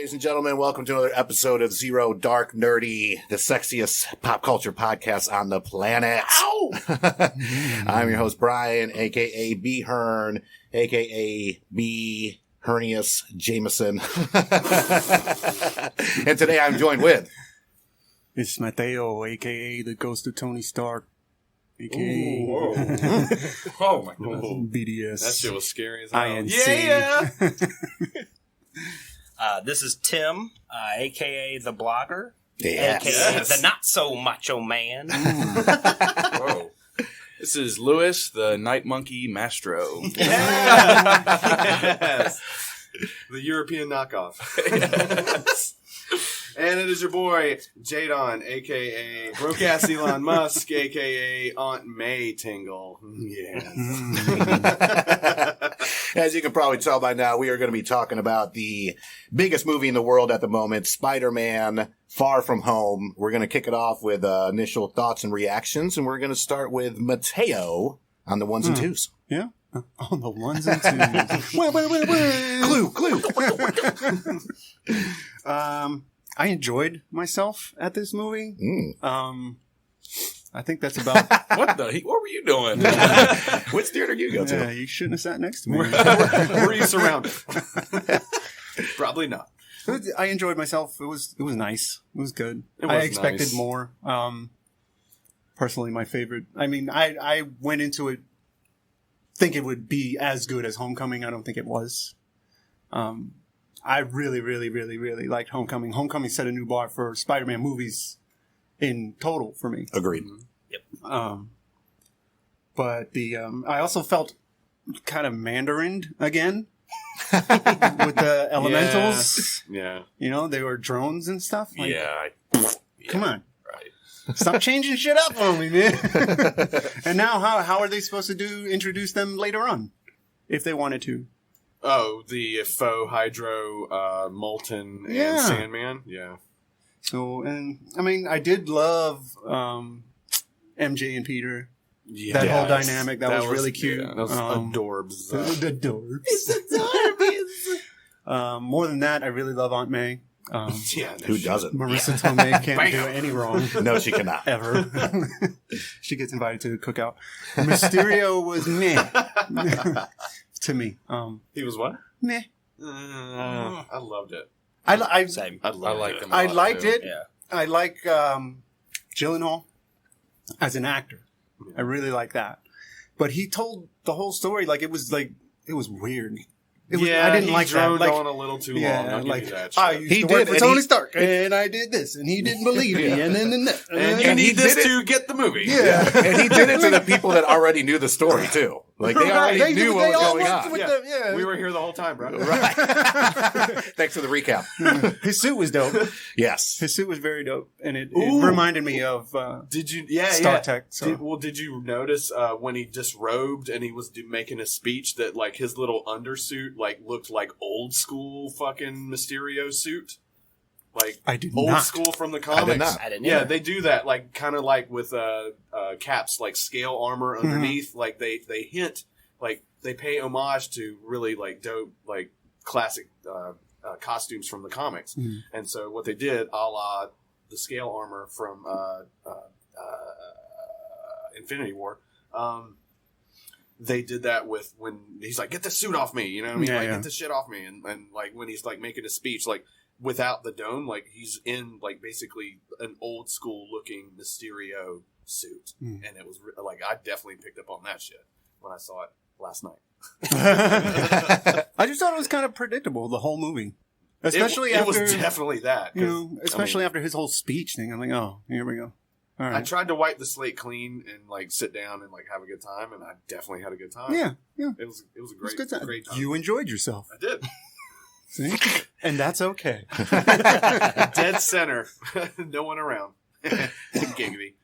ladies and gentlemen. Welcome to another episode of Zero Dark Nerdy, the sexiest pop culture podcast on the planet. Ow! I'm your host, Brian, a.k.a. B. Hearn, a.k.a. B. Hernius Jameson. And today I'm joined with... It's Mateo, a.k.a. the ghost of Tony Stark, a.k.a. Oh my god. BDS. That shit was scary as hell. INC. Yeah! This is Tim, a.k.a. the blogger, Yes. a.k.a. the not-so-macho man. Whoa. This is Louis, the Night Monkey Mastro. Yes. The European knockoff. Yes. And it is your boy, Jadon, a.k.a. Broadcast Elon Musk, a.k.a. Aunt May Tingle. Yes. As you can probably tell by now, we are going to be talking about the biggest movie in the world at the moment, Spider-Man Far From Home. We're going to kick it off with initial thoughts and reactions, and we're going to start with Mateo on the ones and twos. Yeah? On the ones and twos. Clue. I enjoyed myself at this movie. I think that's about... What were you doing? Which theater do you go to? Yeah, you shouldn't have sat next to me. Were you surrounded? Probably not. I enjoyed myself. It was nice. It was good. It was I expected nice. more. Personally, my favorite. I mean, I went into it thinking it would be as good as Homecoming. I don't think it was. I really, really, really, really liked Homecoming. Homecoming set a new bar for Spider-Man movies in total for me. Agreed. But I also felt kind of Mandarined again with the elementals. Yeah. You know, they were drones and stuff. Like, come on. Right. Stop changing shit up on me, man. And now how are they supposed to introduce them later on if they wanted to? Oh, the faux Hydro, Molten, and Yeah. Sandman? Yeah. So, and I mean, I did love MJ and Peter. Yeah. That whole dynamic, that was really cute. Yeah, that was adorbs. The doors. More than that, I really love Aunt May. Yeah. Who doesn't? Marissa Tomei can't do any wrong. No, she cannot. Ever. She gets invited to the cookout. Mysterio was meh. To me. He was what? Meh. I loved it. Same. I like him. I liked it. Yeah. I like Gyllenhaal as an actor. I really like that. But he told the whole story like it was weird. I didn't like that. Droned Like, on a little too long. yeah, I'll like give you that I shit. used He to work did, for and Tony he- Stark, and I did this, and he didn't believe me, and then And you And he need this did it- to get the movie. yeah. And he did it to the people that already knew the story, too. Like, they already knew what was all going worked on. with Yeah. them, yeah. We were here the whole time, bro. Right. Thanks for the recap. His suit was dope. Yes. His suit was very dope, and it Ooh. reminded me of Did you? Yeah, Star yeah. Trek. So. Did you notice when he disrobed and he was making a speech that like his little undersuit like looked like old school fucking Mysterio suit, like I did old not. school from the I comics. did not. I didn't Yeah, either. they do that like kind of like with Cap's like scale armor underneath. Like they hint like they pay homage to really like dope like classic costumes from the comics. Mhm. And so what they did, a la the scale armor from Infinity War, they did that with when he's like, "Get this suit off me," you know what I mean? Yeah, like, yeah. get this shit off me, and like when he's like making a speech, like without the dome, like he's in like basically an old school looking Mysterio suit, Mm. and it was like I definitely picked up on that shit when I saw it last night. I just thought it was kind of predictable, the whole movie. Especially it after, was definitely that. 'cause, you know, especially I mean, after his whole speech thing. I'm like, oh, here we go. All I right. tried to wipe the slate clean and like sit down and like have a good time, and I definitely had a good time. Yeah, yeah. It was a It was great, good time. great time. You enjoyed yourself. I did. See? And that's okay. Dead center. No one around. Giggity.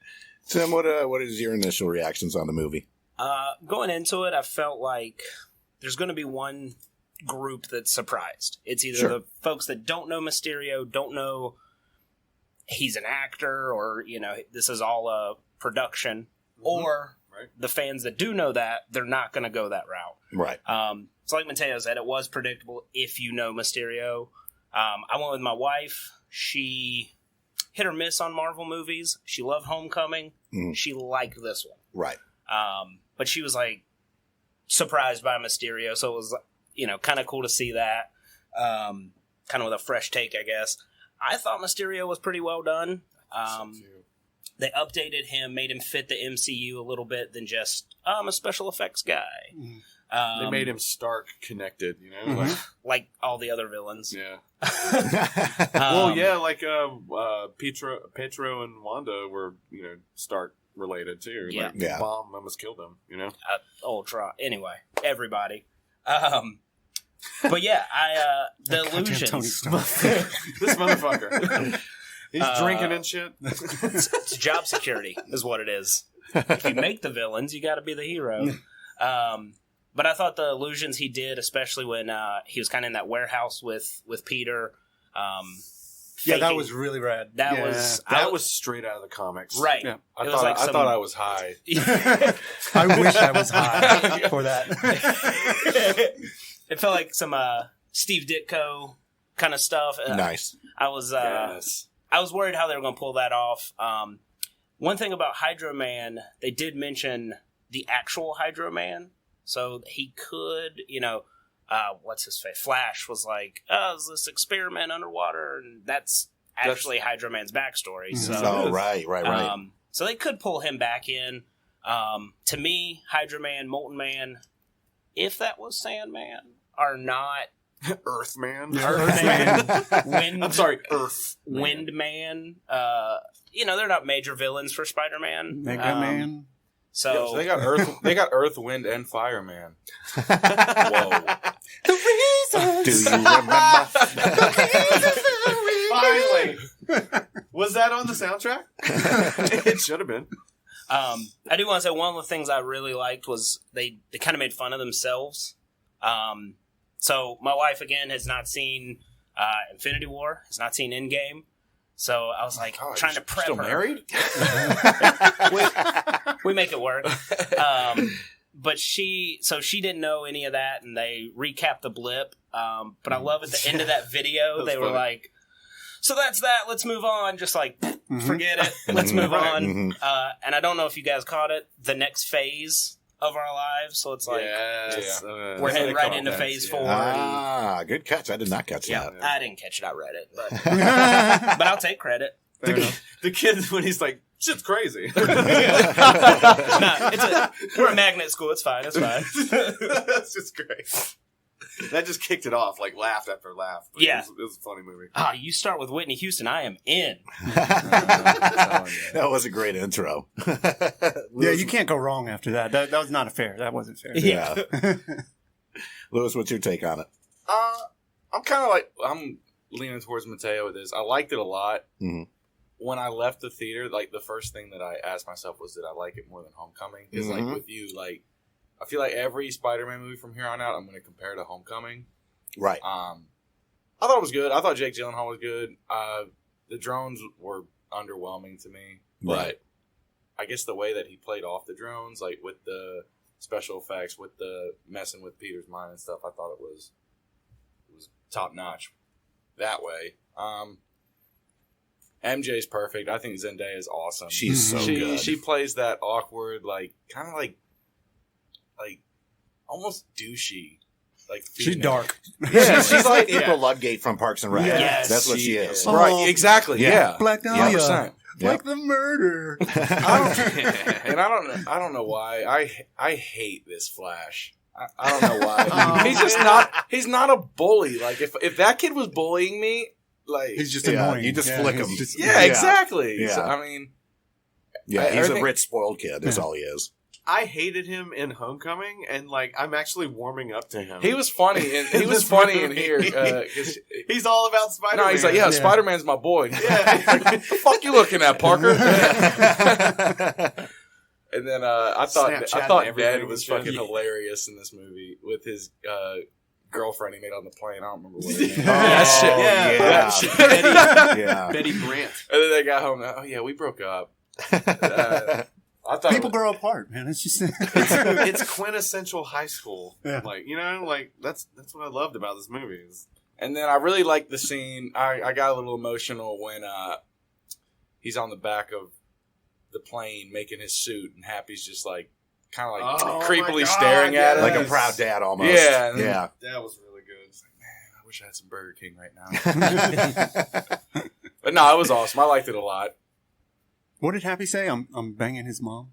Tim, what is your initial reactions on the movie? Going into it, I felt like there's going to be one group that's surprised. It's either Sure. the folks that don't know Mysterio, don't know he's an actor, or, you know, this is all a production, or Right. the fans that do know that, they're not going to go that route. Right. So like Mateo said, it was predictable if you know Mysterio. I went with my wife. She hit or miss on Marvel movies. She loved Homecoming. She liked this one. Right. But she was like surprised by Mysterio, so it was kind of cool to see that. Kind of with a fresh take, I guess. I thought Mysterio was pretty well done. They updated him, made him fit the MCU a little bit than just I'm a special effects guy. They made him Stark connected, like all the other villains. Yeah. Um, like Petro and Wanda were, Stark related too. Yeah. Like, Yeah. Bomb almost killed them, Ultron. Anyway, everybody. But yeah, the Goddamn illusions. Tony Stark. This motherfucker. He's drinking and shit. It's job security is what it is. If you make the villains, you got to be the hero. But I thought the illusions he did, especially when he was kind of in that warehouse with Peter. Yeah, that faking- was really rad. that Yeah, was that was straight out of the comics. right. Yeah. I It thought was like I some- thought I was high. I wish I was high for that. It felt like some Steve Ditko kind of stuff. Nice. I was Yes. I was worried how they were going to pull that off. One thing about Hydro Man, they did mention the actual Hydro Man, so he could, what's his face? Flash was like, "Oh, is this experiment underwater?" And that's actually Hydro Man's backstory. So, Oh, right. so they could pull him back in. To me, Hydro Man, Molten Man, if that was Sandman, are not Earthman. Wind. I'm sorry, Earth. Windman. They're not major villains for Spider-Man. Mega Man. So So they got Earth. They got Earth, Wind, and Fire Man. Whoa! Do you remember? Finally. Was that on the soundtrack? It should have been. I do want to say one of the things I really liked was they kind of made fun of themselves. So my wife, again, has not seen Infinity War, has not seen Endgame. So I was like trying to prep Still her. married? We make it work. But she didn't know any of that, and they recapped the blip. But I love at the end of that video, they were funny. like, so that's that, let's move on. Just like, forget it, let's move on. And I don't know if you guys caught it, the next phase of our lives. So it's like, Yes. we're heading they right call into that, phase yeah. 4. Ah, good catch. I did not catch Yeah, that. I didn't catch it. I read it, but I'll take credit. The kid, when he's like, shit's crazy. We're a magnet school. It's fine. It's fine. That's just great. That just kicked it off, like laugh after laugh. Like, Yeah. It was a funny movie. You start with Whitney Houston. I am in. That was a great intro. Yeah, you can't go wrong after that. That was not fair. That wasn't fair. Yeah. Lewis, what's your take on it? I'm leaning towards Mateo with this. I liked it a lot. Mhm. When I left the theater, like the first thing that I asked myself was, did I like it more than Homecoming? Because like with you, like I feel like every Spider-Man movie from here on out, I'm going to compare to Homecoming. Right. I thought it was good. I thought Jake Gyllenhaal was good. The drones were underwhelming to me, but Right. I guess the way that he played off the drones, like with the special effects, with the messing with Peter's mind and stuff, I thought it was top notch that way. MJ's perfect. I think Zendaya is awesome. She's so good. She plays that awkward, like kind of like almost douchey. Like She's female. dark. Yeah, she's like yeah. April Ludgate from Parks and Rec. Yes, That's what she she is. is. Right, exactly. Yeah. Yeah, Black Dahlia. 100%. Like the murder. I don't know why. I hate this Flash. I don't know why. He's not a bully. Like if that kid was bullying me, like He's just Yeah, annoying. you just Yeah, flick he's him. just- yeah, exactly. Yeah. So, I mean, Yeah, he's a everything- rich, spoiled kid. That's all he is. I hated him in Homecoming, and like I'm actually warming up to him. he was funny, and he In was this funny in movie. here. 'Cause He's all about Spider-Man. no, he's like, yeah, Yeah. Spider-Man's my boy. Yeah. What the fuck you looking at, Parker? And then I thought Snapchatting everything Ned and was shit. fucking Yeah. hilarious in this movie with his girlfriend he made on the plane. I don't remember what her name. Oh, That shit. yeah. That shit. Yeah. Betty Brant. And then they got home. Oh yeah, we broke up. I thought People grow apart, man. It's just It's quintessential high school. Yeah. Like, like that's what I loved about this movie. Is And then I really like the scene. I got a little emotional when he's on the back of the plane making his suit, and Happy's just like kind of like creepily staring at him, Like a proud dad almost. Yeah, and Yeah. That was really good. It's like, man, I wish I had some Burger King right now. But no, it was awesome. I liked it a lot. What did Happy say? I'm banging his mom.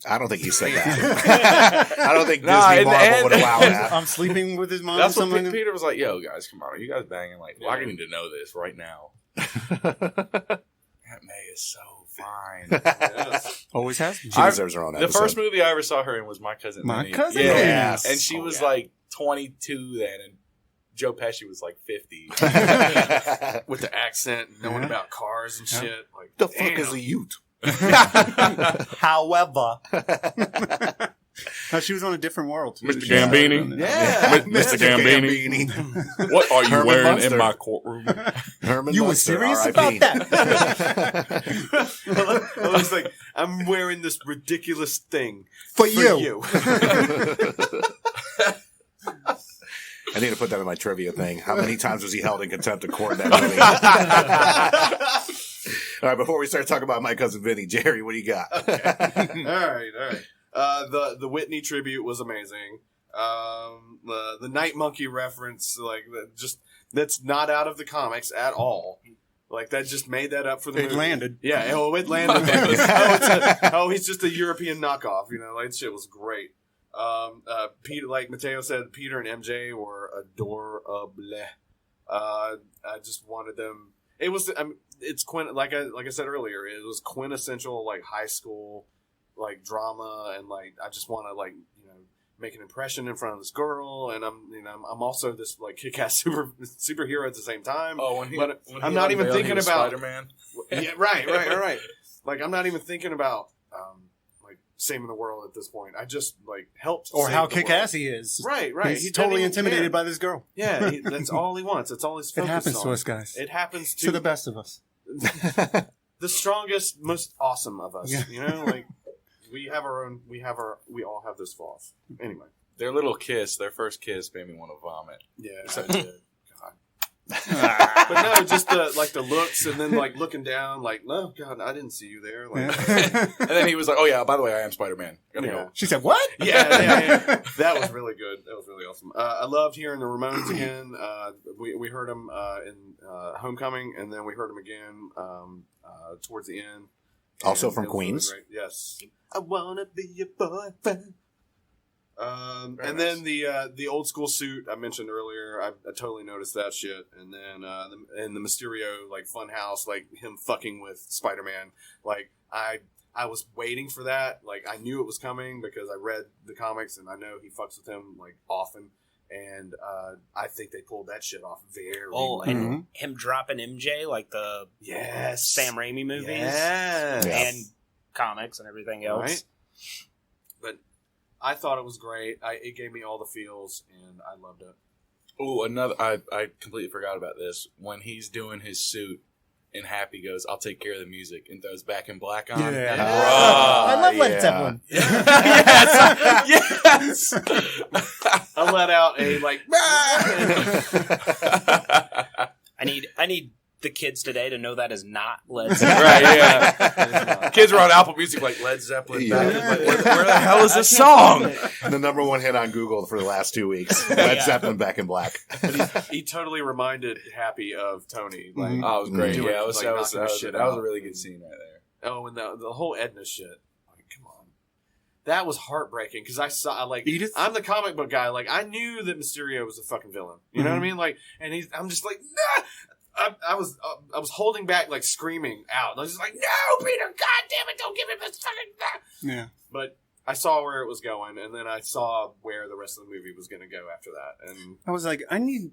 I don't think he said that. I don't think No, Disney in the Marvel end- would allow that. I'm sleeping with his mom. That's or what something. Peter was like. Yo, guys, come on, are you guys banging? Like, well, I Yeah. need to know this right now. Aunt May is so fine. Yes. Always has been. She deserves her own The episode. first movie I ever saw her in was My Cousin My Vinny. Cousin Yeah. Vinny. And she was yeah. like 22 then, and Joe Pesci was like 50. With the accent, knowing Yeah. about cars and Yeah. shit. Like, The fuck damn. is a Ute? However, no, she was on a different world. too. Mr. She was- Gambini? Yeah. Mr. Gambini. What are you Herman wearing Munster. in my courtroom? Herman You were Munster, serious R.I.P. about that? I was like, I'm wearing this ridiculous thing For for you. you. I need to put that in my trivia thing. How many times was he held in contempt of court in that movie? All right, before we start talking about My Cousin Vinny, Jerry, what do you got? all right. The Whitney tribute was amazing. The Night Monkey reference, like that's not out of the comics at all. Like that just made that up for the It movie. landed. Yeah, it landed. He's just a European knockoff. You know, like that shit was great. Peter, like Mateo said, Peter and MJ were adorable. I just wanted them. It was. It's like I said earlier. It was quintessential like high school like drama, and like I just want to like make an impression in front of this girl, and I'm also this like kick-ass superhero at the same time. Oh, when But I'm not even thinking about Spider-Man. Yeah, right. Like I'm not even thinking about like saving the world at this point. I just like helped Or save how the kick-ass world. he is. Right. He's He doesn't totally even intimidated care. by this girl. Yeah, that's all he wants. That's all he's It focused happens on. to us, guys. It happens To the best of us. the strongest, most awesome of us. Yeah. You know, like we all have those flaws. Anyway, Their little kiss, their first kiss, made me want to vomit. yeah. So good. God. But no, just the looks, and then like looking down, like, no, God, I didn't see you there. Like, And then he was like, "Oh yeah, by the way, I am Spider-Man." Gotta Yeah. go. She said, "What?" yeah. That was really good. That was really awesome. I loved hearing the Ramones again. We heard them in Homecoming, and then we heard them again towards the end. Also And from it was really Queens? great. Yes. I wanna be your boyfriend. And Very then the old school suit I mentioned earlier, I totally noticed that shit. And then the Mysterio like fun house, like him fucking with Spider-Man. Like I was waiting for that. Like I knew it was coming because I read the comics and I know he fucks with him like often. And I think they pulled that shit off very Oh, well. and Mhm. him dropping MJ like the Yes. Sam Raimi movies Yes. Yeah. and comics and everything else. Right? But I thought it was great. It gave me all the feels, and I loved it. Oh, another. I completely forgot about this. When he's doing his suit, and Happy goes, "I'll take care of the music," and throws Back in Black on. Yeah. Ah, I love Led yeah. Zeppelin. Yes. I let out a like. I need the kids today to know that is not Led Zeppelin. Right, yeah. Kids were on Apple Music like Led Zeppelin. Yeah. Where the hell is this song? The number one hit on Google for the last 2 weeks. Led Yeah. Zeppelin, Back in Black. He totally reminded Happy of Tony. Like, Mhm. Oh, it was great. Doing, Yeah, that was, like, that was, knocking that the was, shit that was out. a really good scene right there. oh, and the whole Edna shit. Like, come on, that was heartbreaking because I saw like Edith? I'm the comic book guy. Like I knew that Mysterio was a fucking villain. You know what I mean? Like, and I'm just like, nah. I was holding back, like screaming out. I was just like, no, Peter, God damn it, don't give him this fucking. Yeah. But I saw where it was going, and then I saw where the rest of the movie was going to go after that. And I was like, I need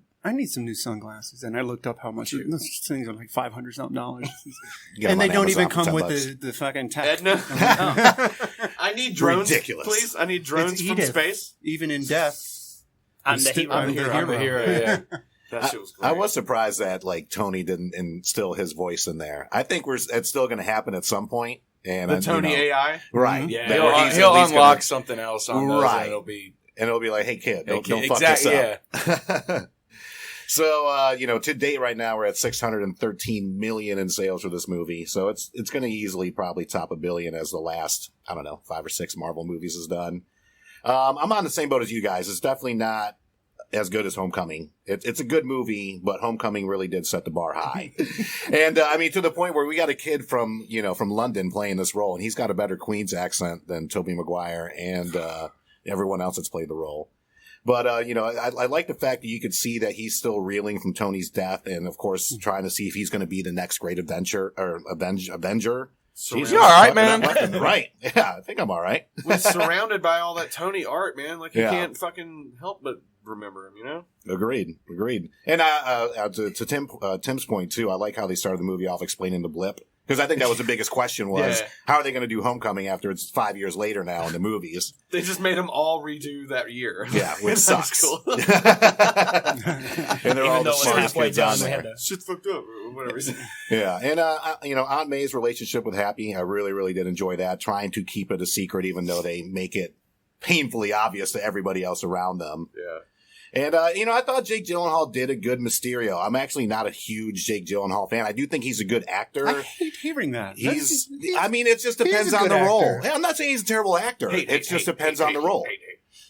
some new sunglasses, and I looked up how much those things are like $500 something, You get and them they on don't Amazon even for come $10 with bucks. the fucking tech. Edna, Oh. I need drones, Ridiculous. please. I need drones It's from Edith. space. Even in death, I'm the hero. I'm the hero. I'm the hero, yeah. That shit was great. I was surprised that like Tony didn't instill his voice in there. I think it's still going to happen at some point. And the Tony AI. right? Mhm. Yeah. That where he's He'll at least unlock gonna- something else on those, Right. and it'll be and it'll be like, "Hey kid, don't fuck exactly, this up." So, to date right now, we're at 613 million in sales for this movie. So it's going to easily probably top $1 billion as the last, 5 or 6 Marvel movies has done. I'm on the same boat as you guys. It's definitely not as good as Homecoming. It's a good movie, but Homecoming really did set the bar high. And, to the point where we got a kid from London playing this role, and he's got a better Queen's accent than Tobey Maguire and, everyone else that's played the role. But, I like the fact that you could see that he's still reeling from Tony's death and, of course, trying to see if he's going to be the next great Avenger. You all right, man? Right. Yeah, I think I'm all right. We're surrounded by all that Tony art, man. Like, you Yeah. can't fucking help but remember him, you know? Agreed. And to Tim's point, too, I like how they started the movie off explaining the blip. Because I think that was the biggest question was, Yeah. how are they going to do Homecoming after it's 5 years later now in the movies? They just made them all redo that year. Yeah, which sucks. Cool. And they're all Even the though it was smartest halfway kids on done, we there. had to. Shit's fucked up, or whatever. Yeah, and Aunt May's relationship with Happy, I really, really did enjoy that. Trying to keep it a secret, even though they make it painfully obvious to everybody else around them. Yeah. And I thought Jake Gyllenhaal did a good Mysterio. I'm actually not a huge Jake Gyllenhaal fan. I do think he's a good actor. I hate hearing that. It just depends a on good the role. actor. Yeah, I'm not saying he's a terrible actor. It just depends on the role.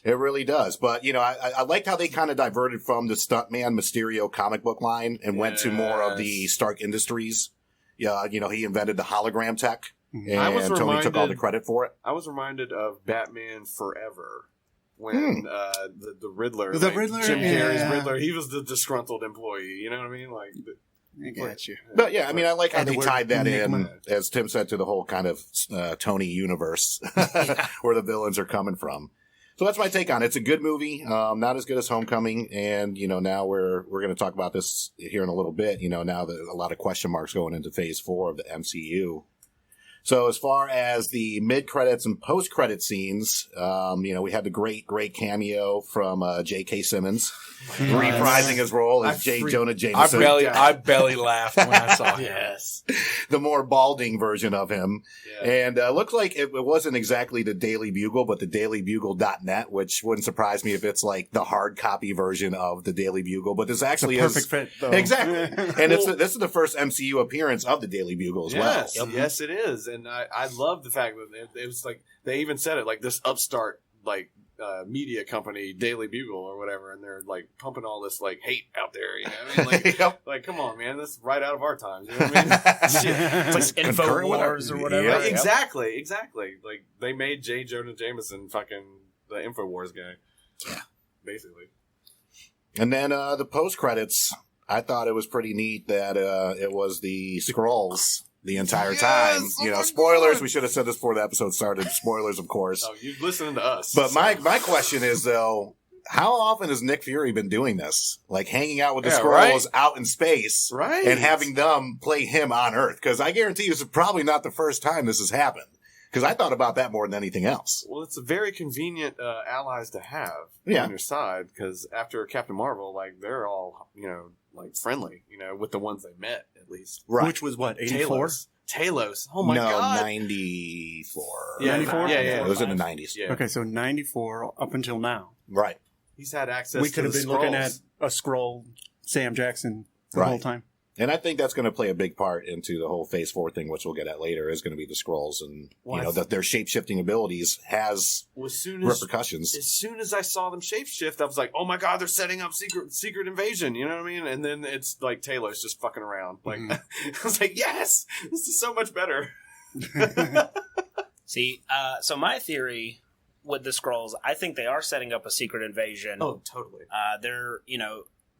It really does. But, I liked how they kind of diverted from the Stuntman Mysterio comic book line and went to more of the Stark Industries. Yeah, he invented the hologram tech, and I was Tony took all the reminded- credit for it. I was reminded of Batman Forever. When the Riddler, The Riddler, Jim Carrey's yeah. Riddler, he was the disgruntled employee. You know what I mean? Like, I got you. But yeah, I like how And they the tied that word in, enigma. as Tim said, to the whole kind of Tony universe where the villains are coming from. So that's my take on it. It's a good movie, not as good as Homecoming, and now we're going to talk about this here in a little bit. Now that a lot of question marks going into Phase 4 of the MCU. So as far as the mid-credits and post-credit scenes, we had the great cameo from J.K. Simmons, reprising his role as J. Jonah Jameson. I belly laughed when I saw him. yes, The more balding version of him. yeah. And looks like it wasn't exactly the Daily Bugle, but the dailybugle.net, which wouldn't surprise me if it's like the hard copy version of the Daily Bugle. But this actually is Perfect fit, though. Exactly. And this is the first MCU appearance of the Daily Bugle as well. Yes, yes, it is, and I love the fact that it was like they even said it like this upstart like media company, Daily Bugle or whatever, and they're like pumping all this like hate out there. You know what I mean? Like, Yep. like come on, man, this is right out of our times. You know what I mean? Shit. It's like Concurrent with InfoWars or our- whatever. Yeah. Like, exactly. Like they made J. Jonah Jameson fucking the InfoWars guy. Yeah. Basically. And then the post credits, I thought it was pretty neat that it was the Skrulls the entire time. Yes! Oh my Spoilers. God! We should have said this before the episode started. Spoilers, of course. Oh, you're listening to us. But my question is though, how often has Nick Fury been doing this? Like hanging out with the Yeah, Skrulls right? out in space, Right. and having them play him on Earth? Because I guarantee you, this is probably not the first time this has happened. Because I thought about that more than anything else. Well, it's a very convenient allies to have Yeah. on your side because after Captain Marvel, like they're all like friendly, with the ones they met at least. Right. Which was what, 84? Talos. Oh my no, god. 94. Yeah, 94? Yeah. It was in the 90s. Yeah. Okay, so 94 up until now. Right. He's had access. We to could have the been looking at Skrulls. a scroll Sam Jackson the Right. whole time. And I think that's going to play a big part into the whole Phase 4 thing, which we'll get at later, is going to be the Skrulls. And, that their shape-shifting abilities has Well, as soon as repercussions. I saw them shapeshift, I was like, "Oh my god, they're setting up secret invasion." You know what I mean? And then it's like Talos just fucking around. Like I was like, "Yes, this is so much better." See, so my theory with the Skrulls, I think they are setting up a secret invasion. Oh, totally. They're,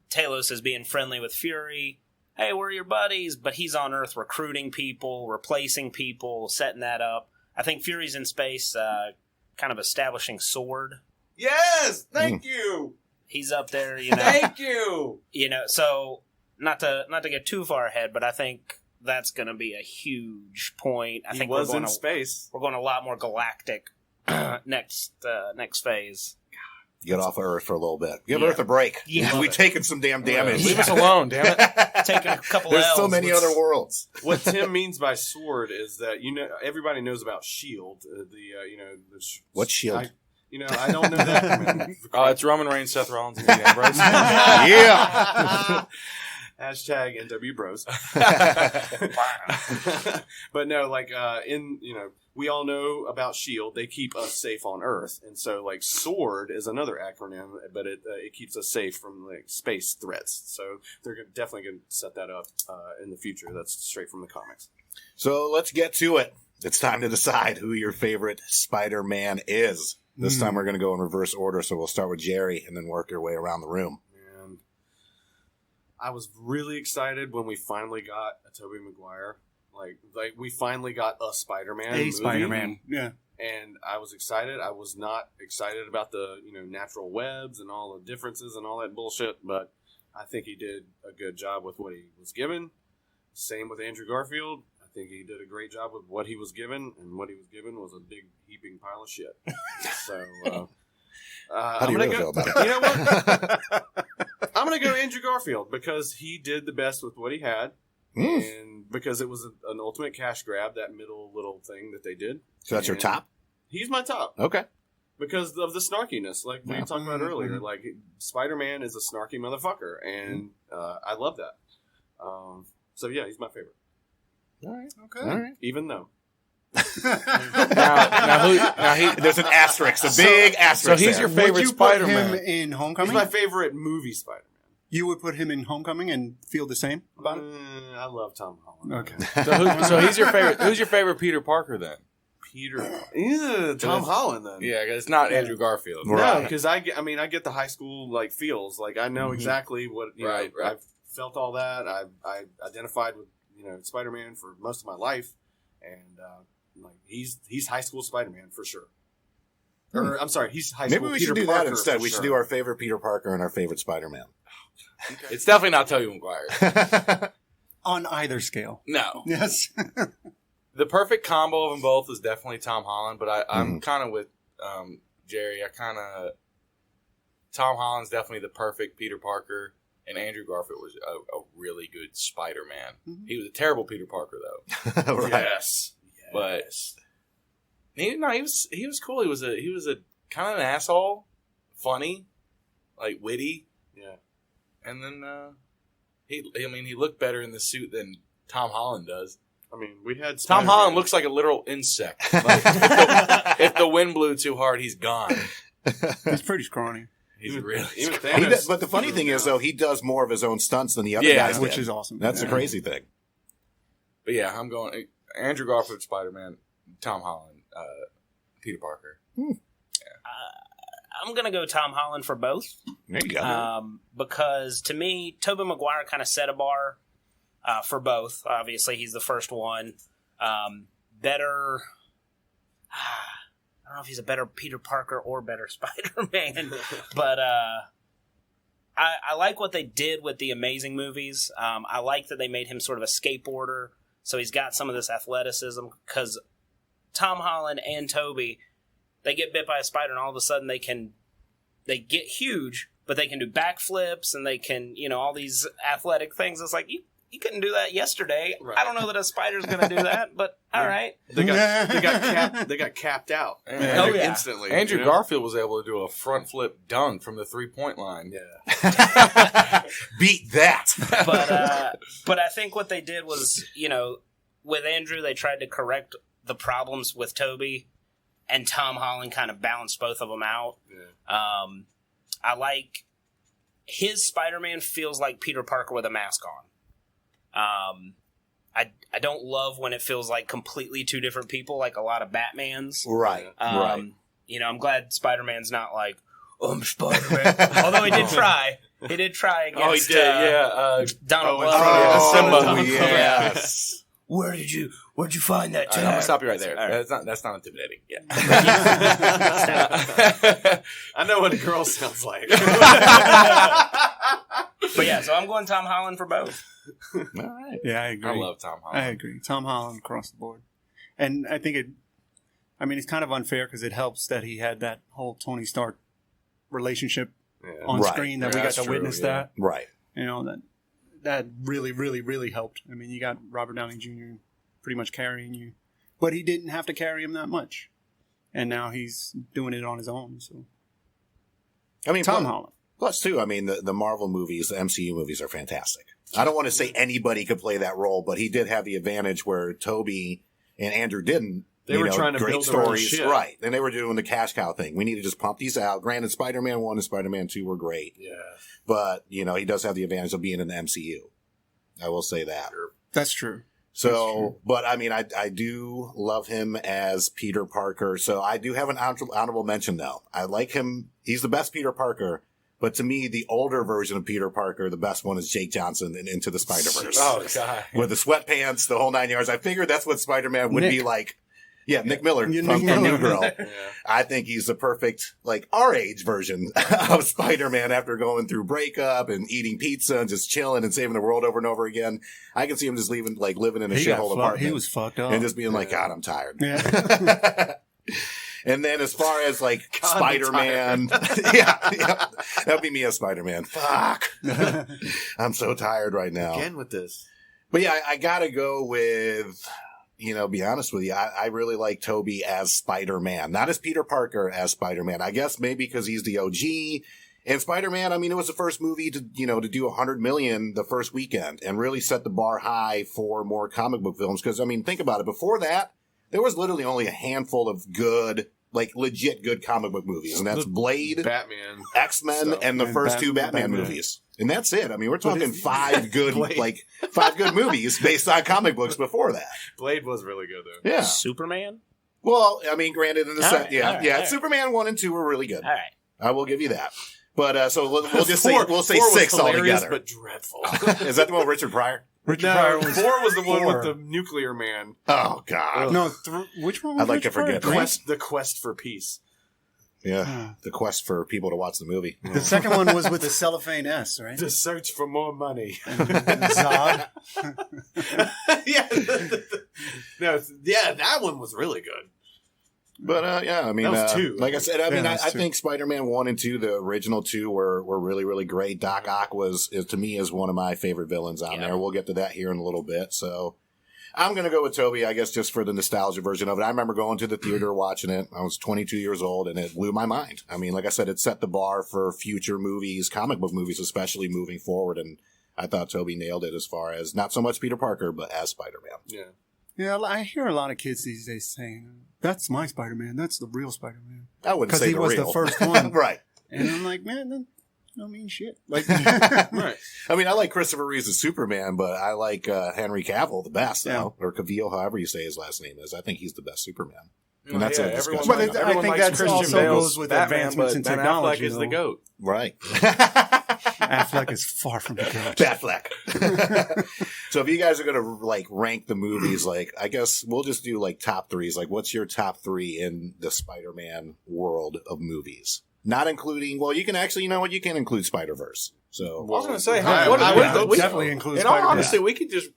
Talos is being friendly with Fury. Hey, we're your buddies, but he's on Earth recruiting people, replacing people, setting that up. I think Fury's in space, kind of establishing Sword. Yes, thank you, He's up there, thank you. So not to get too far ahead, but I think that's going to be a huge point. I He think was we're in going space. a lot more galactic next phase. Get off of Earth for a little bit. Give Yeah. Earth a break. Yeah. We've taken some damn damage. Leave us alone, damn it. Taking a couple There's L's. so many other worlds. What Tim means by sword is that everybody knows about Shield. What's What's S.H.I.E.L.D.? I don't know that. Man. It's Roman Reigns, Seth Rollins, and Dean Ambrose. Yeah. Hashtag NW Bros. But no, we all know about S.H.I.E.L.D. They keep us safe on Earth. And so, SWORD is another acronym, but it keeps us safe from, space threats. So they're definitely going to set that up in the future. That's straight from the comics. So let's get to it. It's time to decide who your favorite Spider-Man is. This time we're going to go in reverse order, so we'll start with Jerry and then work your way around the room. And I was really excited when we finally got a Tobey Maguire. Like we finally got a Spider-Man movie. Spider-Man. Yeah. And I was excited. I was not excited about the, natural webs and all the differences and all that bullshit, but I think he did a good job with what he was given. Same with Andrew Garfield. I think he did a great job with what he was given, and what he was given was a big heaping pile of shit. So, How do you really feel about it? You know what? I'm going to go Andrew Garfield because he did the best with what he had. And because it was an ultimate cash grab, that middle little thing that they did. So that's your top? He's my top. Okay. Because of the snarkiness, like we talked about earlier. Like, Spider-Man is a snarky motherfucker, and I love that. So, yeah, he's my favorite. All right. Okay. All right. Even though. There's an asterisk, a big asterisk. So he's there. your favorite Would you Spider-Man? put him in Homecoming? He's my favorite movie Spider-Man. You would put him in Homecoming and feel the same about it? I love Tom Holland. Okay. So he's your favorite. Who's your favorite Peter Parker then? Tom Holland then. Yeah, 'cause it's not Andrew Garfield. No, Right. because I get the high school feels. Like, I know exactly what Right. I've felt all that. I identified with Spider-Man for most of my life, and he's high school Spider-Man for sure. Or I'm sorry, he's high school. Maybe we Peter should do Parker that instead. for We should sure. do our favorite Peter Parker and our favorite Spider-Man. It's definitely not Tobey Maguire. On either scale. No. Yes. The perfect combo of them both is definitely Tom Holland, but I'm kind of with Jerry. Tom Holland's definitely the perfect Peter Parker, and Andrew Garfield was a really good Spider-Man. Mhm. He was a terrible Peter Parker, though. Right. Yes. But he was cool. He was a kind of an asshole, funny, witty. Yeah. And then he looked better in the suit than Tom Holland does. I mean, we had Tom Spider-Man. Holland looks like a literal insect. If the wind blew too hard, he's gone. He's pretty scrawny. He's really Even scrawny. Thanos. But the funny thing is, though, he does more of his own stunts than the other Yeah, guys Which did. is awesome. That's the Yeah. crazy thing. But yeah, I'm going Andrew Garfield, Spider-Man, Tom Holland, Peter Parker. I'm gonna go Tom Holland for both. There you go. Because to me, Tobey Maguire kind of set a bar for both. Obviously, he's the first one. Better. I don't know if he's a better Peter Parker or better Spider-Man, but I like what they did with the Amazing movies. I like that they made him sort of a skateboarder, so he's got some of this athleticism. Because Tom Holland and Tobey, they get bit by a spider, and all of a sudden they get huge, but they can do backflips and they can, all these athletic things. It's like you couldn't do that yesterday. Right. I don't know that a spider's going to do that, but all right. They got capped out. Oh, yeah. Instantly. Andrew Garfield was able to do a front flip dunk from the 3-point line. Yeah. Beat that. But I think what they did was, with Andrew, they tried to correct the problems with Tobey, and Tom Holland kind of balanced both of them out. Yeah. I like his Spider-Man feels like Peter Parker with a mask on. I don't love when it feels like completely two different people, like a lot of Batmans. Right. Right. I'm glad Spider-Man's not like, I'm Spider-Man. Although he did try. He did try against Oh, he did, yeah. Donald oh, Glover. Oh, yes. Where'd you find that All right, I'm gonna stop you right there. All right. That's not intimidating. Yeah. I know what a girl sounds like. But yeah, so I'm going Tom Holland for both. All right. Yeah, I agree. I love Tom Holland. I agree. Tom Holland across the board. And I think it's kind of unfair because it helps that he had that whole Tony Stark relationship on Right. screen that Yeah, we got that's to true, witness yeah. that. Right. That really, really, really helped. I mean, you got Robert Downey Jr. pretty much carrying you. But he didn't have to carry him that much. and now he's doing it on his own. So I mean, Tom Holland. Plus, too, I mean, the Marvel movies, the MCU movies are fantastic. I don't want to say anybody could play that role, but he did have the advantage where Toby and Andrew didn't. They were trying to great build their own stories, shit. right? And they were doing the cash cow thing. We need to just pump these out. Granted, Spider-Man 1 and Spider-Man 2 were great, Yeah. but he does have the advantage of being in the MCU. I will say that. That's true. So, but I mean, I do love him as Peter Parker. So I do have an honorable mention though. I like him. He's the best Peter Parker. But to me, the older version of Peter Parker, the best one is Jake Johnson in Into the Spider-Verse. Oh, God. With the sweatpants, the whole 9 yards. I figured that's what Spider-Man would be like. Yeah, Nick Miller Yeah, from Nick New Miller. Girl. Yeah. I think he's the perfect, our age version of Spider-Man after going through breakup and eating pizza and just chilling and saving the world over and over again. I can see him just living in a shithole apartment. He was fucked up. and just being like, God, I'm tired. Yeah. And then as far as Spider-Man, yeah, that'd be me as Spider-Man. Fuck. I'm so tired right now. Again with this. But yeah, I gotta go with, be honest with you, I really like Toby as Spider-Man. Not as Peter Parker, as Spider-Man. I guess maybe because he's the OG. And Spider-Man, I mean, it was the first movie to do 100 million the first weekend and really set the bar high for more comic book films. Because, I mean, think about it. Before that, there was literally only a handful of good, legit good comic book movies. And that's Blade, Batman. X-Men, So- and the and first two Batman Batman. movies. And that's it. I mean, we're talking it's- five good, Blade. 5 good movies based on comic books before that. Blade was really good though. Yeah. Superman? Well, I mean, granted, in the All set, right, yeah, all right, yeah. all right. Superman 1 and 2 were really good. All right. I will give you that. But so we'll just say Four we'll say was 6 hilarious, altogether. but dreadful. Is that the one with Richard Pryor? Richard Pryor No, was 4 was the one four. with the nuclear man. Oh God, No, which one was I'd like to Richard Pryor? forget that. The quest for peace. yeah. The quest for people to watch the movie. The second one was with the cellophane S, right? The search for more money. And Zod. yeah, that one was really good. But yeah, I mean, That was 2. like I said, I mean, that I was 2. think Spider-Man 1 and 2, the original 2, were really, really great. Doc Ock to me is one of my favorite villains on there. We'll get to that here in a little bit. So I'm going to go with Toby, I guess, just for the nostalgia version of it. I remember going to the theater watching it. I was 22 years old, and it blew my mind. I mean, like I said, it set the bar for future movies, comic book movies, especially moving forward. And I thought Toby nailed it as far as not so much Peter Parker, but as Spider-Man. Yeah. Yeah, I hear a lot of kids these days saying, "That's my Spider-Man. That's the real Spider-Man." I wouldn't Because say he the was real. the first one. Right. And I'm like, man, that don't mean shit. Like, Right. I mean, I like Christopher Reeves as Superman, but I like Henry Cavill the best, Yeah. though. Or Cavill, however you say his last name is. I think he's the best Superman. Oh, And that's a everyone, discussion. But I everyone think likes that's Christian also Bale's goes with Batman, advancements but in Ben technology, Affleck is the though. GOAT. Right. Affleck is far from the goat. Batfleck. So if you guys are going to rank the movies, I guess we'll just do top threes. What's your top 3 in the Spider-Man world of movies? Not including, well, you can actually, you know what? You can include Spider-Verse. So I was going to say, I what would what- definitely include in all Spider-Man. honesty, we could just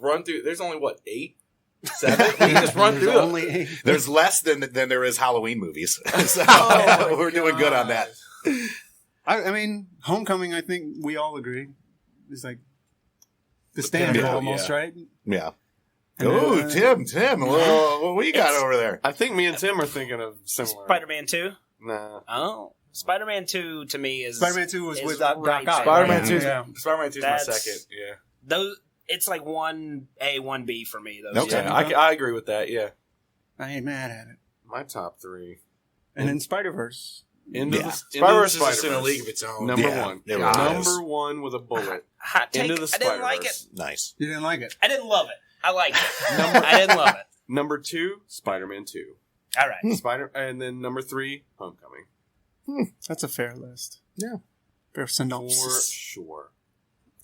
run through. There's only, 8? 7? We can just run There's through them. only 8. there's less than there is Halloween movies. So Oh, we're doing good on that. I mean, Homecoming, I think we all agree, is like the standard pinnacle, almost, yeah. right? Yeah. And Oh, then, Tim. Well, what we got over there? I think me and Tim are thinking of similar. Spider-Man 2? Nah. Oh. Spider-Man 2 to me is... Spider-Man 2 was is with Doc right Ock. there. Spider-Man right? 2 Yeah. Spider-Man 2 is my That's- second. Yeah. Those, it's like 1A, 1B for me. Those Okay. two. Yeah, I agree with that. Yeah. I ain't mad at it. My top 3. And then Spider-Verse. Into Yeah. the Spider-Verse is just in a Spider-Verse. league of its own. Number Yeah, 1. it really Number 1 with a bullet. Hot take. Into the I didn't like it. Spider-Verse. Nice. You didn't like it? I didn't love it. I liked it. I didn't love it. Number 2, Spider-Man 2. All right. And then number 3, Homecoming. That's a fair list. Yeah. Fair For synopsis. sure.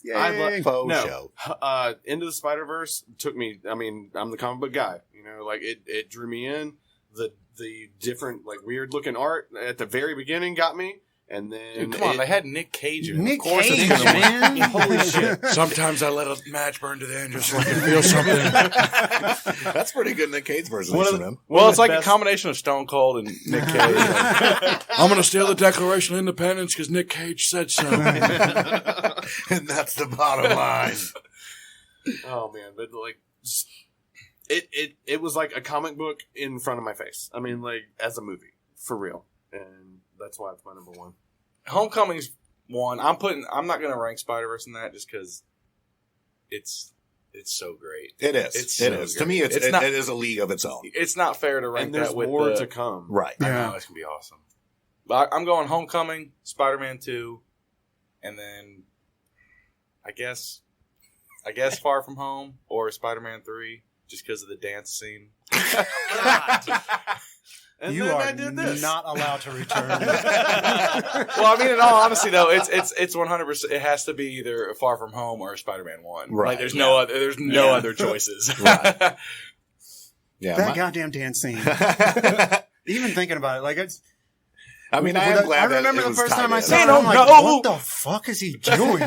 Yay. Faux No. show. Into the Spider-Verse took me, I mean, I'm the comic book guy. It drew me in. The different, weird looking art at the very beginning got me. And then Dude, come on, they had Nick Cage in it. Nick Of course Cage, it's gonna win. man. Holy shit. Sometimes I let a match burn to the end just so I can feel something. That's pretty good Nick Cage version, One of the- man. Well, it's the like best- a combination of Stone Cold and Nick Cage. I'm going to steal the Declaration of Independence because Nick Cage said so. And that's the bottom line. Oh, man. But, It was like a comic book in front of my face. I mean, like, as a movie. For real. And that's why it's my number one. Homecoming's one. I'm not gonna rank Spider-Verse in that just because it's so great. It is. It's It so is. To great. me, it not, is a league of its own. It's not fair to rank And there's that with more the, to come. Right. I Yeah. know, it's gonna be awesome. But I'm going Homecoming, Spider-Man 2, and then I guess Far From Home or Spider-Man 3, just because of the dance scene. And You then are I did this. not allowed to return. Well, I mean, in all honesty, though, it's 100%. It has to be either Far From Home or Spider-Man 1. Right. Like, there's no other choices. Right. Yeah. That goddamn dance scene. Even thinking about it, like it's. I mean, I am glad I remember that it the was first time I tied saw in. it. They I'm don't like, know. what the fuck is he doing?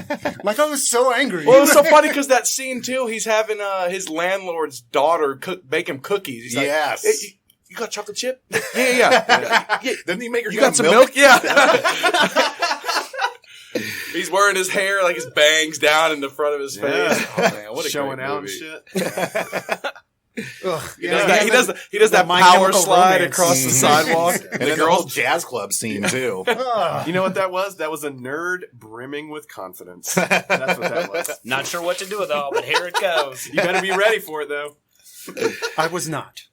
Like, I was so angry. Well, it was so funny because that scene, too, he's having his landlord's daughter bake him cookies. He's like, Yes. "Hey, you got chocolate chip? Yeah. Didn't he make her You get got some milk? Yeah. He's wearing his hair, like his bangs down in the front of his face. Yeah. Oh, man, what a Showing great out movie. and shit. Ugh, He does that My power Chemical slide Romance. across the sidewalk. And then the whole jazz club scene, too. Ugh. You know what that was? That was a nerd brimming with confidence. That's what that was. Not sure what to do with it all, but here it goes. You better be ready for it, though. I was not.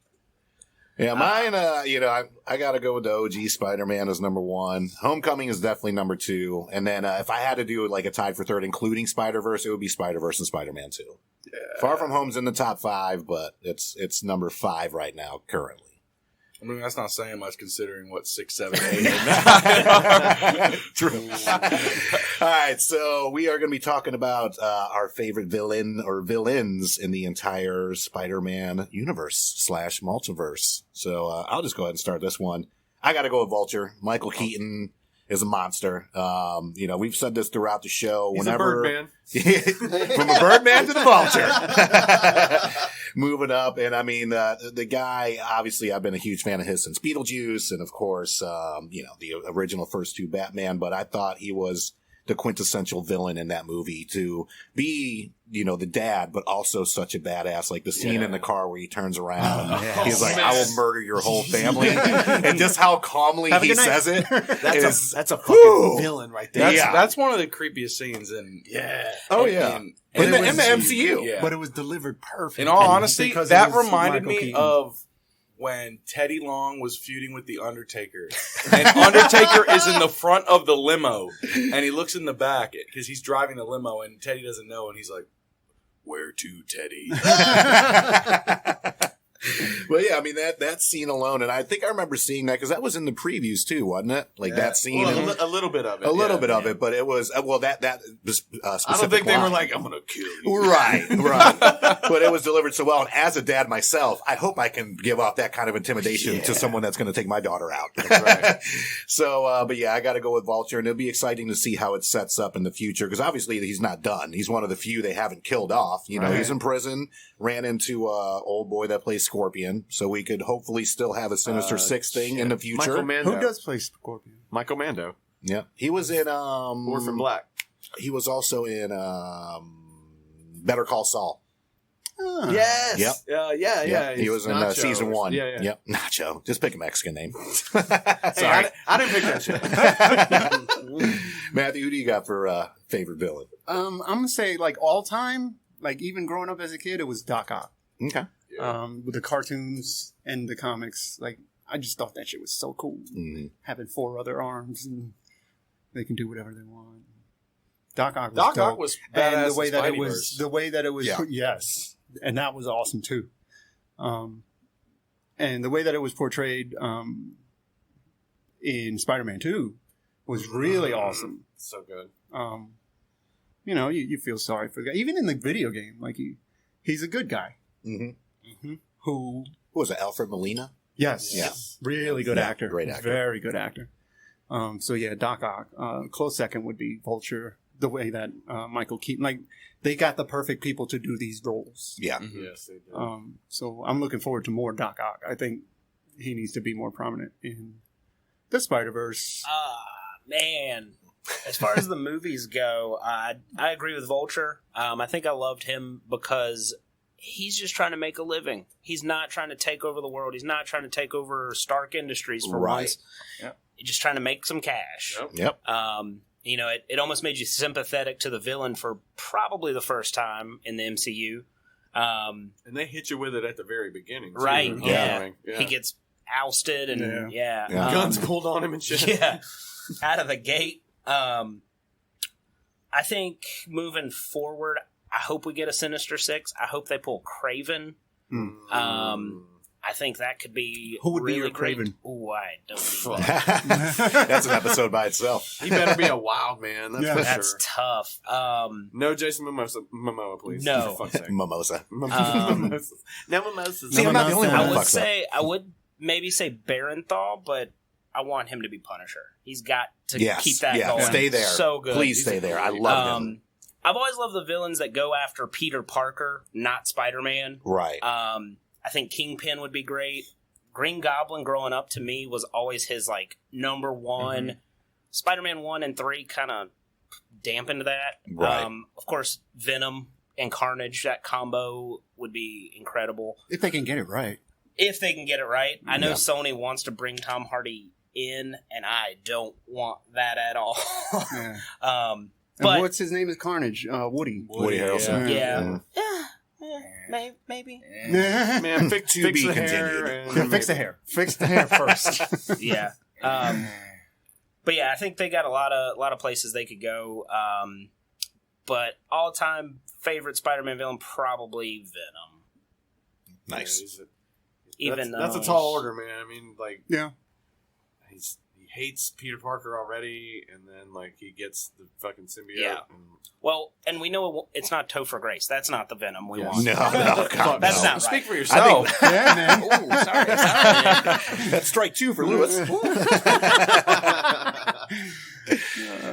Yeah, mine, I got to go with the OG Spider-Man as number one. Homecoming is definitely number two. And then if I had to do like a tied for third, including Spider-Verse, it would be Spider-Verse and Spider-Man 2. Yeah. Far From Home's in the top 5, but it's number 5 right now, currently. I mean, that's not saying much considering what 6, 7, 8, and 9. True. All right, so we are going to be talking about our favorite villain or villains in the entire Spider-Man universe / multiverse. So I'll just go ahead and start this one. I got to go with Vulture. Michael Keaton is a monster. We've said this throughout the show. He's Whenever, a Birdman. from a Birdman to the Vulture. Moving up. And I mean, the guy, obviously, I've been a huge fan of his since Beetlejuice and, of course, the original first 2 Batman. But I thought he was the quintessential villain in that movie to be, the dad, but also such a badass. Like the scene in the car where he turns around. He's like, I will murder your whole family. And just how calmly Have a he good night. says it. That's a fucking Whew. villain right there. That's one of the creepiest scenes in. Yeah. Oh, yeah. In In the the MCU. Yeah. But it was delivered perfect. In all And honesty, because that it was reminded Michael me Keaton. of when Teddy Long was feuding with The Undertaker. And Undertaker is in the front of the limo, and he looks in the back because he's driving the limo, and Teddy doesn't know, and he's like, "Where to, Teddy?" Well, yeah, I mean, that scene alone, and I think I remember seeing that because that was in the previews too, wasn't it? Like that scene. Well, and- a little bit of it. a little yeah. bit of it, but it was that was specific. I don't think they were line. like, I'm going to kill you. Right. But it was delivered so well. And as a dad myself, I hope I can give off that kind of intimidation to someone that's going to take my daughter out. right. So, but yeah, I got to go with Vulture, and it'll be exciting to see how it sets up in the future because obviously he's not done. He's one of the few they haven't killed off. He's in prison, ran into old boy that plays Scorpion, so we could hopefully still have a Sinister Six thing in the future. Michael Mando. Who does play Scorpion? Michael Mando. Yeah, he was in Orphan Black. He was also in Better Call Saul. Ah. Yes. Yep. Yeah. He was in Nacho. season 1. Yeah. Yep. Nacho. Just pick a Mexican name. Hey, Sorry. I didn't pick that shit. Matthew, who do you got for favorite villain? I'm gonna say like all time, like even growing up as a kid, it was Doc Ock. Okay. With the cartoons and the comics, like I just thought that shit was so cool. Mm-hmm. Having 4 other arms and they can do whatever they want. Doc Ock was Doc dope. Ock was And badass the way in that it Spideyverse. was, the way that it was, Yeah. yes, and that was awesome too. And the way that it was portrayed in Spider-Man 2 was really awesome. So good. You feel sorry for the guy, even in the video game. Like he's a good guy Mm-hmm. who, Who was it? Alfred Molina? yes, Yeah. really good Yeah, actor, great actor. very good actor. So yeah, Doc Ock. Close second would be Vulture. The way that Michael Keaton, like they got the perfect people to do these roles. Yeah. Yes, they did. So I'm looking forward to more Doc Ock. I think he needs to be more prominent in the Spider-Verse. Man, as far as the movies go, I agree with Vulture. I think I loved him because he's just trying to make a living. He's not trying to take over the world. He's not trying to take over Stark Industries for once. Yep. He's just trying to make some cash. Yep. You know, it almost made you sympathetic to the villain for probably the first time in the MCU. And they hit you with it at the very beginning, too. Right, Yeah. He gets ousted and Yeah. Guns pulled on him and shit. yeah, out of the gate. I think moving forward, I hope we get a Sinister Six. I hope they pull Kraven. I think that could be Who would be really your great. Kraven? Ooh, I don't need That's an episode by itself. He better be a wild man. That's Yeah. for That's sure. tough. No Jason Momoa, please. No. For fuck's sake. Mimosa. Mimosas. No mimosas. See, I'm not the only one I that would fucks up. say I would maybe say Barenthal, but I want him to be Punisher. He's got to Yes. keep that Yeah. going. Stay there. So good. Please stay there. I love him. I've always loved the villains that go after Peter Parker, not Spider-Man. Right. I think Kingpin would be great. Green Goblin growing up to me was always his like number one. Mm-hmm. Spider-Man 1 and 3 kind of dampened that. Right. Of course, Venom and Carnage, that combo would be incredible. If they can get it right. If they can get it right. I know Yeah. Sony wants to bring Tom Hardy in, and I don't want that at all. Yeah. Um, And but what's his name is Carnage? Woody. Woody Harrelson. yeah. Yeah. Maybe. Man, fix To be the hair. continued. And Fix the hair. Fix the hair first. Yeah. But yeah, I think they got a lot of places they could go. But all time favorite Spider-Man villain probably Venom. Nice. Even that's though a tall order, man. I mean, like, Yeah. he hates Peter Parker already, and then like he gets the fucking symbiote. Yeah. And, Well, and we know it's not Topher Grace. That's not the Venom we Yes. want. No, God, That's no. not Speak right. for yourself. Yeah, man. Ooh, sorry. That's strike two for Lewis.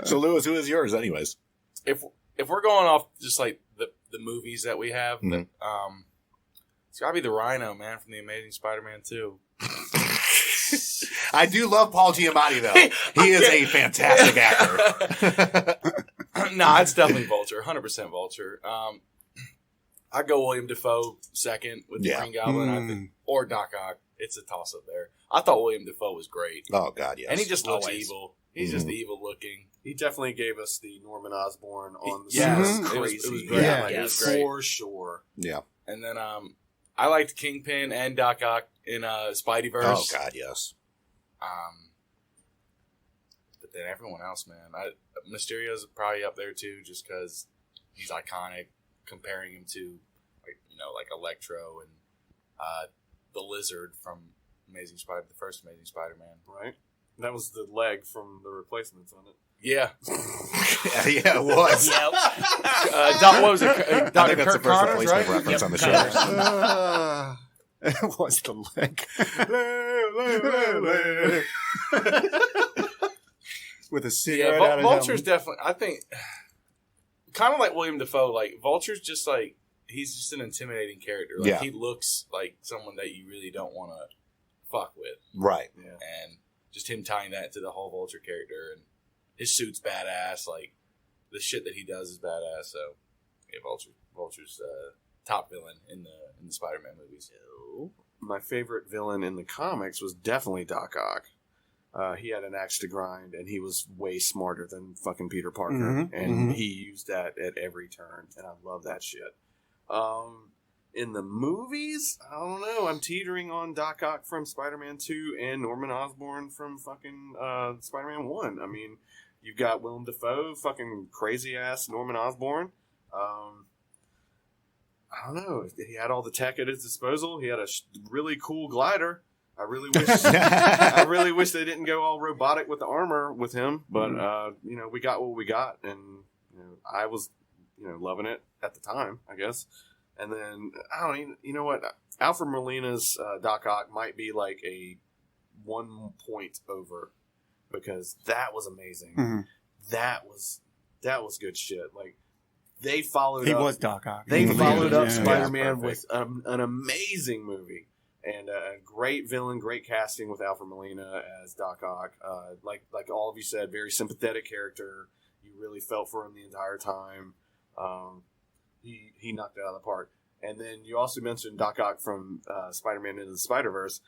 So, Lewis, who is yours, anyways? If we're going off just like the movies that we have, Mhm. it's gotta be the Rhino, man, from the Amazing Spider-Man 2. I do love Paul Giamatti, though. He is a fantastic actor. Nah, it's definitely Vulture, 100% Vulture. I'd go William Dafoe second with the Yeah. Green Goblin, I think, or Doc Ock. It's a toss up there. I thought William Dafoe was great, Oh, God, yes. and he just looks Always. evil. He's just evil looking. he definitely gave us the Norman Osborn on the Yes, side. Mhm. it was Crazy. great. Yeah. Like, it was Yes. great. For sure. Yeah. And then I liked Kingpin and Doc Ock in Spideyverse. Oh, God, yes. But then everyone else, man. Mysterio's probably up there too, just because he's iconic. Comparing him to, like Electro and the Lizard from the first Amazing Spider-Man. Right? That was the leg from the replacements on it. Yeah. Yeah, it was. Yep. What was it? I Dr. think that's the Kirk first Connors, replacement right? reference on the Connors. show. It was the leg. With a cigarette Yeah, out of Vulture's him. definitely, I think, kind of like William Dafoe, like, Vulture's just like, he's just an intimidating character. Like, Yeah. he looks like someone that you really don't want to fuck with. Right. Yeah. And just him tying that to the whole Vulture character, and his suit's badass. Like, the shit that he does is badass. So, yeah, Vulture's top villain in the Spider-Man movies. My favorite villain in the comics was definitely Doc Ock. He had an axe to grind, and he was way smarter than fucking Peter Parker. Mhm, And mhm. he used that at every turn, and I love that shit. In the movies, I don't know. I'm teetering on Doc Ock from Spider-Man 2 and Norman Osborn from fucking Spider-Man 1. I mean, you've got Willem Dafoe, fucking crazy-ass Norman Osborn. I don't know. He had all the tech at his disposal. He had a really cool glider. I really wish they didn't go all robotic with the armor with him. But we got what we got, and I was loving it at the time, I guess. And then I don't even. You know what? Alfred Molina's Doc Ock might be like a 1 point over because that was amazing. Mhm. That was good shit. Like they followed. He up, was Doc Ock. They followed up Yeah. Spider-Man Yeah, with an amazing movie and a great villain, great casting with Alfred Molina as Doc Ock. Like all of you said, very sympathetic character. You really felt for him the entire time. He knocked it out of the park. And then you also mentioned Doc Ock from Spider-Man Into the Spider-Verse.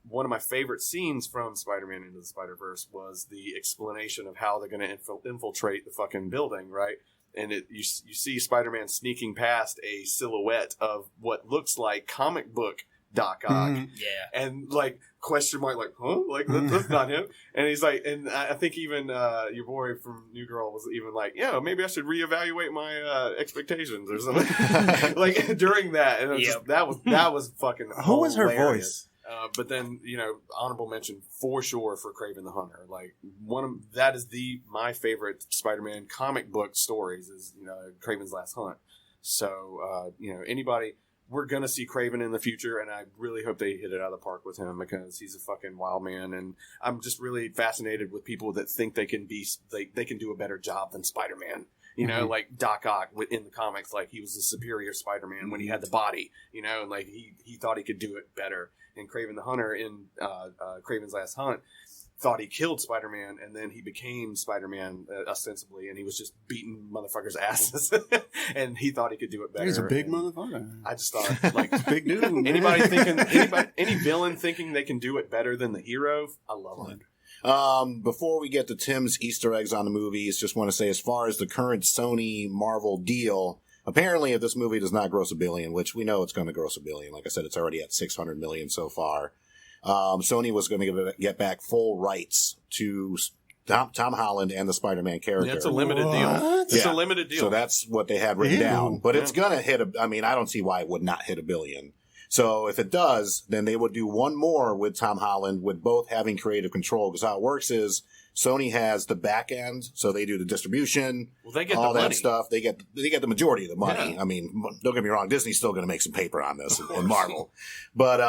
One of my favorite scenes from Spider-Man Into the Spider-Verse was the explanation of how they're going to infiltrate the fucking building, right? And you see Spider-Man sneaking past a silhouette of what looks like comic book Doc Ock. Mhm. Yeah. And like question mark, like, huh? Like that's not him. And he's like, and I think even your boy from New Girl was even like, yeah, maybe I should reevaluate my expectations or something. Like during that, and it was Yep. just, that was fucking. Who was her hilarious. voice? But then honorable mention for sure for Kraven the Hunter. Like that is my favorite Spider-Man comic book stories is Kraven's Last Hunt. So anybody. We're going to see Kraven in the future, and I really hope they hit it out of the park with him because he's a fucking wild man. And I'm just really fascinated with people that think they can they can do a better job than Spider-Man. Like Doc Ock in the comics, like he was the superior Spider-Man when he had the body, and like he thought he could do it better. And Kraven the Hunter in Kraven's Last Hunt thought he killed Spider-Man, and then he became Spider-Man ostensibly, and he was just beating motherfuckers' asses, and he thought he could do it better. He's a big and motherfucker. I just thought, like, Big dude. man. any villain thinking they can do it better than the hero, I love it. Before we get to Tim's Easter eggs on the movies, just want to say as far as the current Sony Marvel deal, apparently if this movie does not gross $1 billion, which we know it's going to gross $1 billion, like I said, it's already at $600 million so far. Sony was going to get back full rights to Tom Holland and the Spider-Man character. Yeah, it's a limited deal. What? It's a limited deal. So that's what they had written Ew. down. But it's going to hit I don't see why it would not hit $1 billion. So if it does, then they would do one more with Tom Holland with both having creative control. Because how it works is Sony has the back end, so they do the distribution, Well, they get all the that money. stuff. They get the majority of the money. Yeah. I mean, don't get me wrong, Disney's still going to make some paper on this and Marvel, but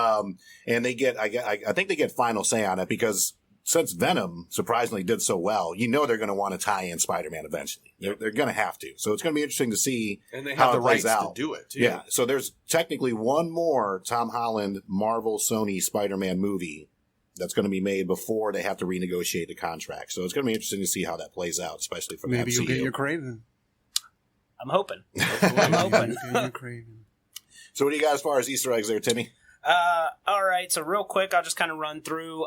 and they get I think they get final say on it because since Venom surprisingly did so well, they're going to want to tie in Spider-Man eventually. They're going to have to. So it's going to be interesting to see And they how have the it plays rights out. to do it, too. Yeah. So there's technically one more Tom Holland Marvel Sony Spider-Man movie that's going to be made before they have to renegotiate the contract. So it's going to be interesting to see how that plays out, especially for Maybe the you'll MCU. get your Kraven. I'm hoping. I'm hoping. You'll get your Kraven. So what do you got as far as Easter eggs there, Timmy? All right. So real quick, I'll just kind of run through.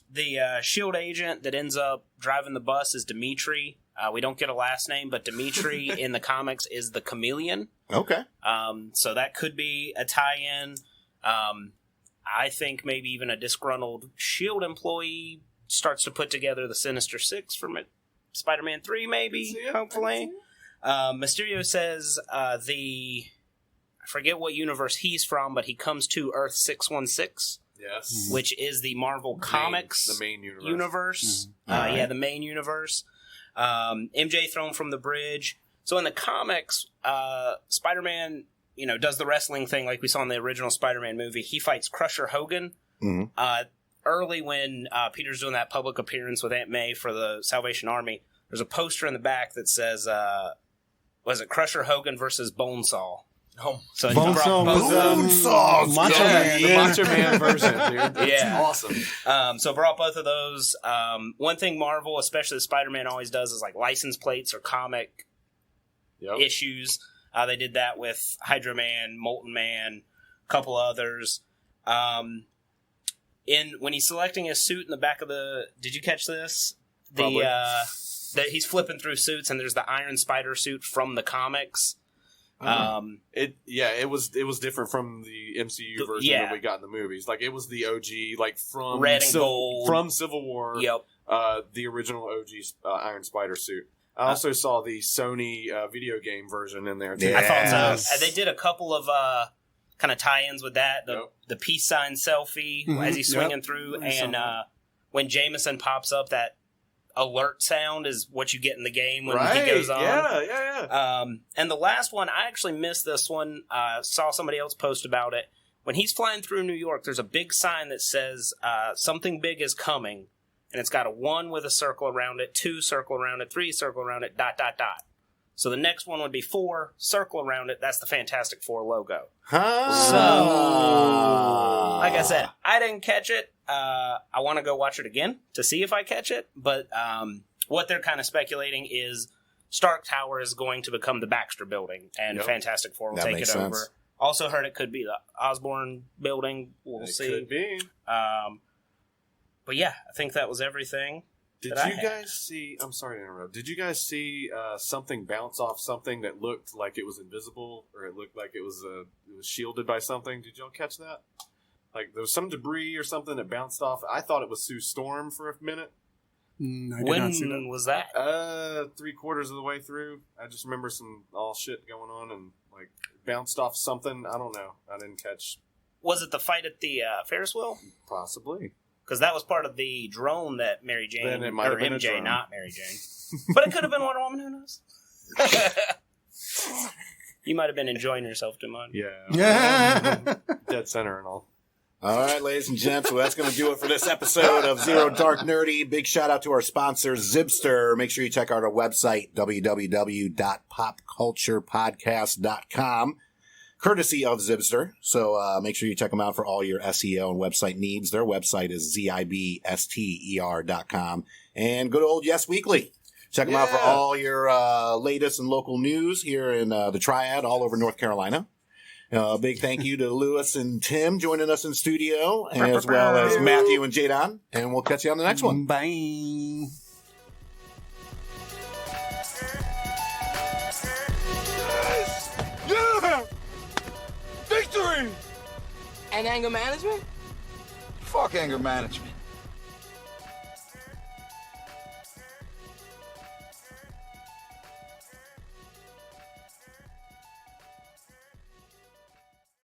The S.H.I.E.L.D. agent that ends up driving the bus is Dimitri. We don't get a last name, but Dimitri in the comics is the Chameleon. Okay. So that could be a tie-in. I think maybe even a disgruntled S.H.I.E.L.D. employee starts to put together the Sinister Six from Spider-Man 3, maybe, hopefully. Mysterio says I forget what universe he's from, but he comes to Earth 616. Yes. Which is the Marvel Comics the main universe. Alright. The main universe. MJ thrown from the bridge. So in the comics, Spider-Man, does the wrestling thing like we saw in the original Spider-Man movie. He fights Crusher Hogan. Mhm. Early when Peter's doing that public appearance with Aunt May for the Salvation Army, there's a poster in the back that says, was it Crusher Hogan versus Bonesaw? Oh, So he Bonesaw brought both was, of them. Bonesaw's Macho good. Man. The Macho Man version, dude. That's Yeah. awesome. So brought both of those. One thing Marvel, especially Spider-Man, always does is like license plates or comic Yep. issues. They did that with Hydra Man, Molten Man, a couple others. When he's selecting his suit in the back of the, did you catch this? Probably. That he's flipping through suits and there's the Iron Spider suit from the comics. It was different from the MCU version that we got in the movies. Like it was the OG, like from Red and gold. from Civil War. Yep. The original OG Iron Spider suit. I also saw the Sony video game version in there too. Yeah. I thought so. Yes. They did a couple of kind of tie-ins with that. Yep. The peace sign selfie Mhm. as he's swinging through, I saw and that. when Jameson pops up, that alert sound is what you get in the game when Right? he goes on. Yeah. And the last one, I actually missed this one. Saw somebody else post about it. When he's flying through New York, there's a big sign that says something big is coming. And it's got a 1 with a circle around it, 2 circle around it, 3 circle around it, ... So the next one would be 4, circle around it. That's the Fantastic Four logo. Like I said, I didn't catch it. I want to go watch it again to see if I catch it. But what they're kind of speculating is Stark Tower is going to become the Baxter Building, and Yep. Fantastic Four will That take it makes over. sense. Also heard it could be the Osborne building. We'll It see. could be. But yeah, I think that was everything. Did that I you had. guys see? I'm sorry to interrupt. Did you guys see something bounce off something that looked like it was invisible, or it looked like it was shielded by something? Did y'all catch that? Like there was some debris or something that bounced off. I thought it was Sue Storm for a minute. I did When not see that. was that? 3/4 of the way through. I just remember some all shit going on and like it bounced off something. I don't know. I didn't catch. Was it the fight at the Ferris wheel? Possibly. Because that was part of the drone that Mary Jane, Then it might have or been a MJ, drone. not Mary Jane. But it could have been Wonder Woman, who knows? You might have been enjoying yourself too much. Yeah. Yeah. Dead center and all. All right, ladies and gents, well, that's going to do it for this episode of Zero Dark Nerdy. Big shout out to our sponsor, Zibster. Make sure you check out our website, www.popculturepodcast.com, courtesy of Zibster. So make sure you check them out for all your SEO and website needs. Their website is zibster.com. And good old Yes Weekly. Check them out for all your latest and local news here in the Triad all over North Carolina. Big thank you to Lewis and Tim joining us in studio, as well as Matthew and Jadon. And we'll catch you on the next one. Bye. Yeah! Victory! And anger management? Fuck anger management.